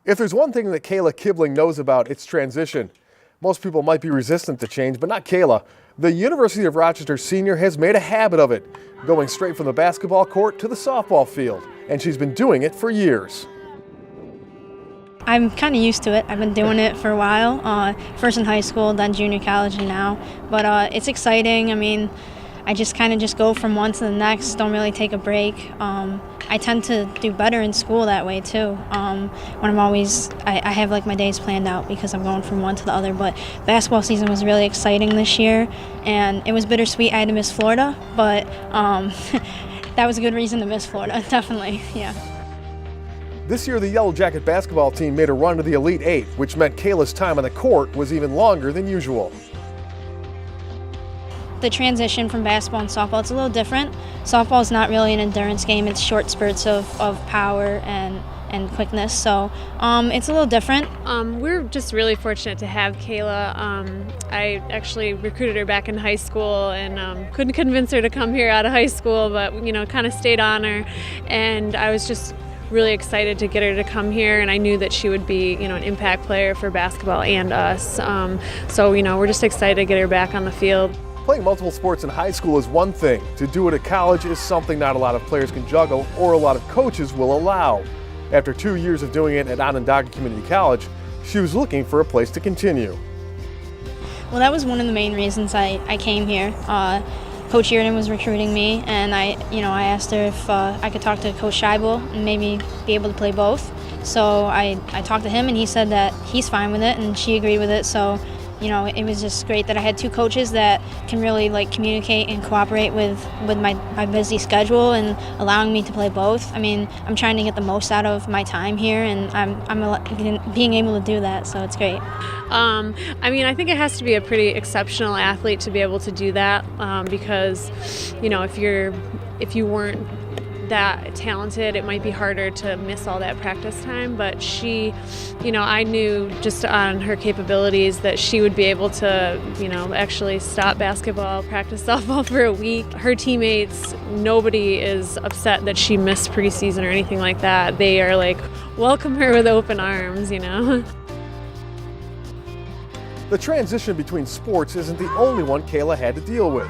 If there's one thing that Kayla Kibling knows about, it's transition. Most people might be resistant to change, but not Kayla. The University of Rochester senior has made a habit of it, going straight from the basketball court to the softball field, and she's been doing it for years. I'm kind of used to it. I've been doing it for a while, first in high school, then junior college, and now. But it's exciting. I mean, I just kind of go from one to the next, don't really take a break. I tend to do better in school that way too. When I have like my days planned out because I'm going from one to the other. But basketball season was really exciting this year, and it was bittersweet. I had to miss Florida, but that was a good reason to miss Florida, definitely, yeah. This year, the Yellow Jacket basketball team made a run to the Elite Eight, which meant Kayla's time on the court was even longer than usual. The transition from basketball and softball, it's a little different. Softball is not really an endurance game. It's short spurts of power and quickness, so it's a little different. We're just really fortunate to have Kayla. I actually recruited her back in high school and couldn't convince her to come here out of high school, but kind of stayed on her, and I was just really excited to get her to come here, and I knew that she would be an impact player for basketball and us. So we're just excited to get her back on the field. Playing multiple sports in high school is one thing. To do it at college is something not a lot of players can juggle or a lot of coaches will allow. After 2 years of doing it at Onondaga Community College, she was looking for a place to continue. Well, that was one of the main reasons I came here. Coach Reardon was recruiting me, and I asked her if I could talk to Coach Scheibel and maybe be able to play both. So I talked to him, and he said that he's fine with it, and she agreed with it. So it was just great that I had two coaches that can really communicate and cooperate with my busy schedule and allowing me to play both. I mean, I'm trying to get the most out of my time here, and I'm being able to do that, so it's great. I think it has to be a pretty exceptional athlete to be able to do that, because if you weren't that talented, it might be harder to miss all that practice time. But she, I knew just on her capabilities that she would be able to, actually stop basketball, practice softball for a week. Her teammates, nobody is upset that she missed preseason or anything like that. They are welcome her with open arms, The transition between sports isn't the only one Kayla had to deal with.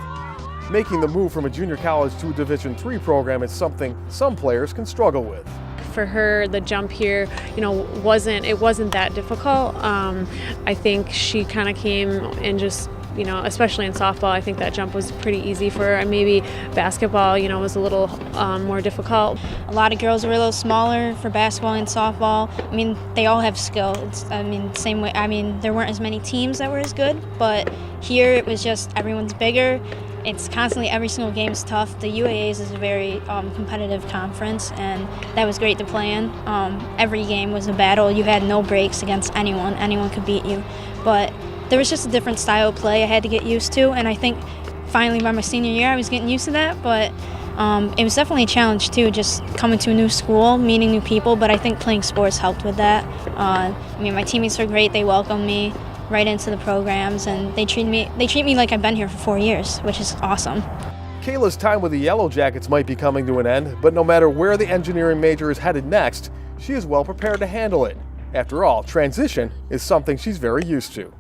Making the move from a junior college to a Division III program is something some players can struggle with. For her, the jump here, wasn't that difficult. I think she kind of came and just, especially in softball, I think that jump was pretty easy for her. And maybe basketball, was a little more difficult. A lot of girls were a little smaller for basketball and softball. I mean, they all have skill. Same way. There weren't as many teams that were as good, but here it was just everyone's bigger. It's constantly, every single game is tough. The UAAs is a very competitive conference, and that was great to play in. Every game was a battle. You had no breaks against anyone. Anyone could beat you. But there was just a different style of play I had to get used to, and I think finally by my senior year I was getting used to that. But it was definitely a challenge too, just coming to a new school, meeting new people, but I think playing sports helped with that. My teammates were great. They welcomed me right into the programs, and they treat me like I've been here for 4 years, which is awesome. Kayla's time with the Yellow Jackets might be coming to an end, but no matter where the engineering major is headed next, she is well prepared to handle it. After all, transition is something she's very used to.